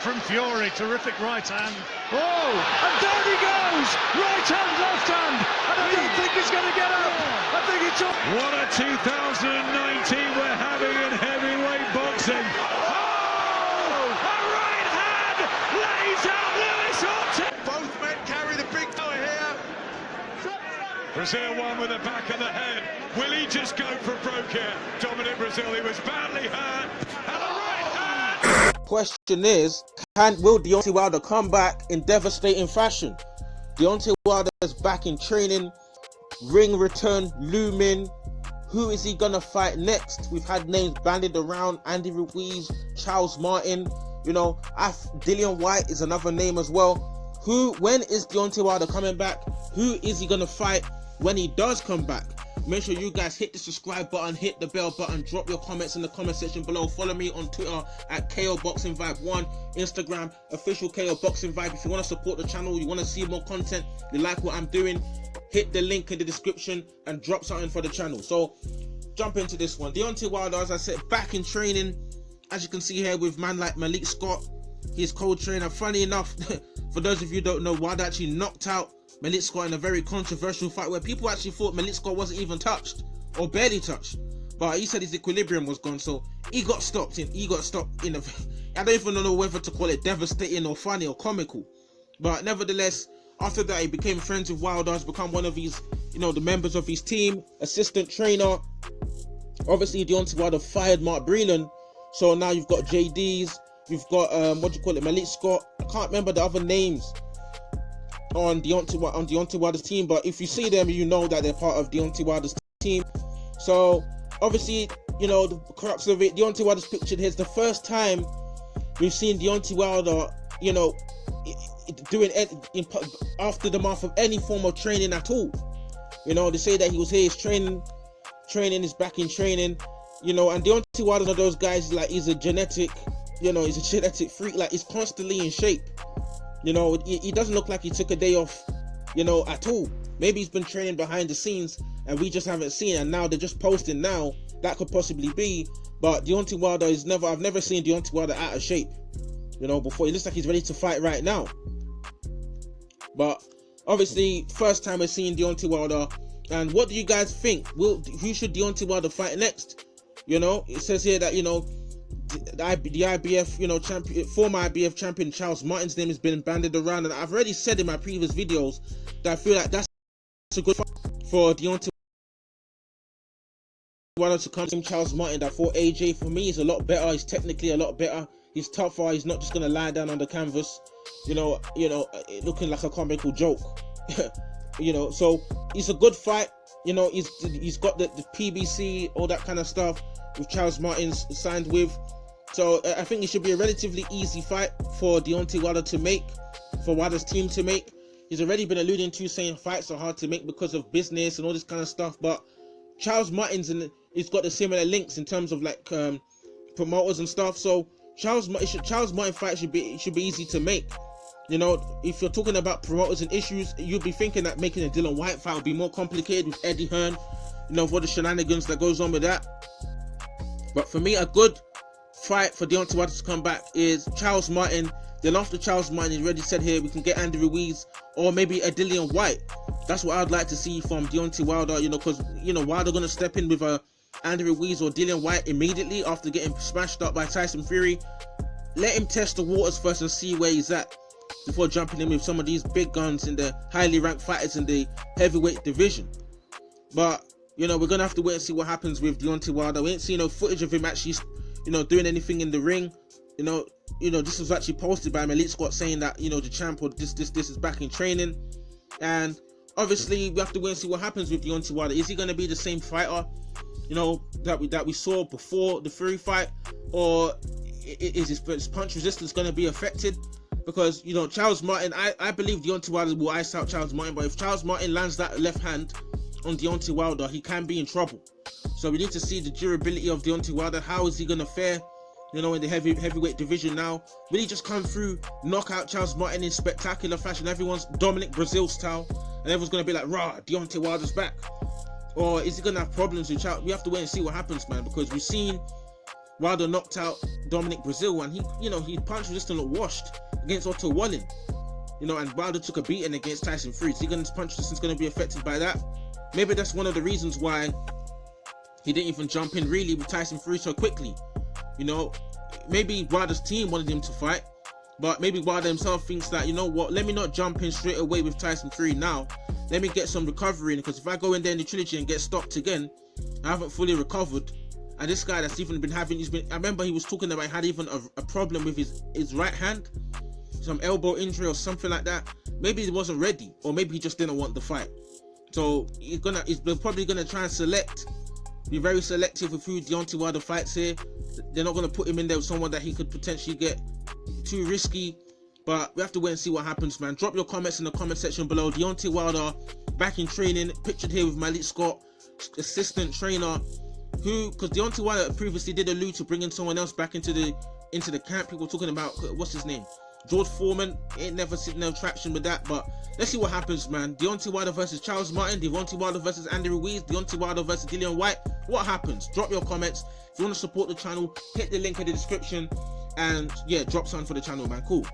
From Fury, terrific right hand. Oh, and down he goes! Right hand, left hand, and I don't think he's going to get up. I think he took. What a 2019 we're having in heavyweight boxing. Oh, a right hand lays out Lewis Ortiz. Both men carry the big toy here. Brazil won with the back of the head. Will he just go for broke here? Dominic Brazil, he was badly hurt. And a right hand. Question is, will Deontay Wilder come back in devastating fashion? Deontay Wilder is back in training, ring return looming. Who is he gonna fight next? We've had names bandied around: Andy Ruiz, Charles Martin. You know, Dillian White is another name as well. When is Deontay Wilder coming back? Who is he gonna fight when he does come back? Make sure you guys hit the subscribe button, hit the bell button, drop your comments in the comment section below. Follow me on Twitter at KO Boxing Vibe 1, Instagram official KO Boxing Vibe. If you want to support the channel, you want to see more content, you like what I'm doing, hit the link in the description and drop something for the channel. So jump into this one. Deontay Wilder, as I said, back in training, as you can see here, with man like Malik Scott, his co-trainer. Funny enough, for those of you who don't know, Wilder actually knocked out Malik Scott in a very controversial fight where people actually thought Malik Scott wasn't even touched or barely touched, but he said his equilibrium was gone, so he got stopped in a I don't even know whether to call it devastating or funny or comical, but nevertheless, after that he became friends with Wilder, has become one of his, the members of his team, assistant trainer. Obviously Deontay Wilder fired Mark Breland, so now you've got JD's, you've got Malik Scott. I can't remember the other names on Deontay Wilder's team, but if you see them, you know that they're part of Deontay Wilder's team. So obviously, the crux of it, Deontay Wilder's pictured here. It's the first time we've seen Deontay Wilder, doing after the month of any form of training at all. They say that he was here, he's training is back in training, and Deontay Wilder's one of those guys, like, he's a genetic freak, like, he's constantly in shape. He doesn't look like he took a day off, at all. Maybe he's been training behind the scenes and we just haven't seen it, and now they're just posting now. That could possibly be, but Deontay Wilder I've never seen Deontay Wilder out of shape, before. He looks like he's ready to fight right now. But obviously, first time we're seeing Deontay Wilder. And what do you guys think? Who should Deontay Wilder fight next? It says here that, the IBF, champion, former IBF champion Charles Martin's name has been bandied around, and I've already said in my previous videos that I feel like that's a good fight for Deontay Wilder to come to Charles Martin. That for AJ, for me, is a lot better. He's technically a lot better. He's tougher. He's not just gonna lie down on the canvas, looking like a comical joke. So it's a good fight. He's got the PBC, all that kind of stuff with Charles Martin's signed with. So I think it should be a relatively easy fight for Deontay Wilder to make, for Wilder's team to make. He's already been alluding to saying fights are hard to make because of business and all this kind of stuff, but Charles Martin's he's got the similar links in terms of like promoters and stuff. So Charles Martin fight should be easy to make. If you're talking about promoters and issues, you'd be thinking that making a Dillian White fight would be more complicated with Eddie Hearn, with all the shenanigans that goes on with that. But for me, a good fight for Deontay Wilder to come back is Charles Martin. Then after Charles Martin, he already said here, we can get Andy Ruiz or maybe a Dillian White. That's what I'd like to see from Deontay Wilder, because Wilder gonna step in with a Andy Ruiz or Dillian White immediately after getting smashed up by Tyson Fury. Let him test the waters first and see where he's at before jumping in with some of these big guns in the highly ranked fighters in the heavyweight division. But we're gonna have to wait and see what happens with Deontay Wilder. We ain't seen no footage of him actually, doing anything in the ring. This was actually posted by Malik Scott saying that, the champ, or this is back in training. And obviously we have to wait and see what happens with Deontay Wilder. Is he gonna be the same fighter, that we saw before the Fury fight, or is his punch resistance gonna be affected? Because Charles Martin, I believe Deontay Wilder will ice out Charles Martin, but if Charles Martin lands that left hand on Deontay Wilder, he can be in trouble. So we need to see the durability of Deontay Wilder. How is he gonna fare, in the heavyweight division now? Will he just come through, knock out Charles Martin in spectacular fashion? Everyone's Dominic Brazil style, and everyone's gonna be like, rah, Deontay Wilder's back. Or is he gonna have problems with Charles? We have to wait and see what happens, man, because we've seen Wilder knocked out Dominic Brazil, and he punch resistant looked washed against Otto Wallin. And Wilder took a beating against Tyson Fury. So his punch resistance going to be affected by that. Maybe that's one of the reasons why he didn't even jump in really with Tyson Fury so quickly. Maybe Wilder's team wanted him to fight, but maybe Wilder himself thinks that, let me not jump in straight away with Tyson Fury now. Let me get some recovery in, because if I go in there in the trilogy and get stopped again, I haven't fully recovered. And this guy that's even been having, I remember he was talking about he had even a problem with his right hand, some elbow injury or something like that. Maybe he wasn't ready, or maybe he just didn't want the fight. So he's probably gonna try and be very selective with who Deontay Wilder fights here. They're not gonna put him in there with someone that he could potentially get too risky. But we have to wait and see what happens, man. Drop your comments in the comment section below. Deontay Wilder back in training, pictured here with Malik Scott, assistant trainer, because Deontay Wilder previously did allude to bringing someone else back into the camp. People talking about, what's his name, George Foreman. Ain't never seen no traction with that, but let's see what happens, man. Deontay Wilder versus Charles Martin, Deontay Wilder versus Andy Ruiz, Deontay Wilder versus Dillian White. What happens? Drop your comments. If you want to support the channel, hit the link in the description, and yeah, drop something for the channel, man. Cool.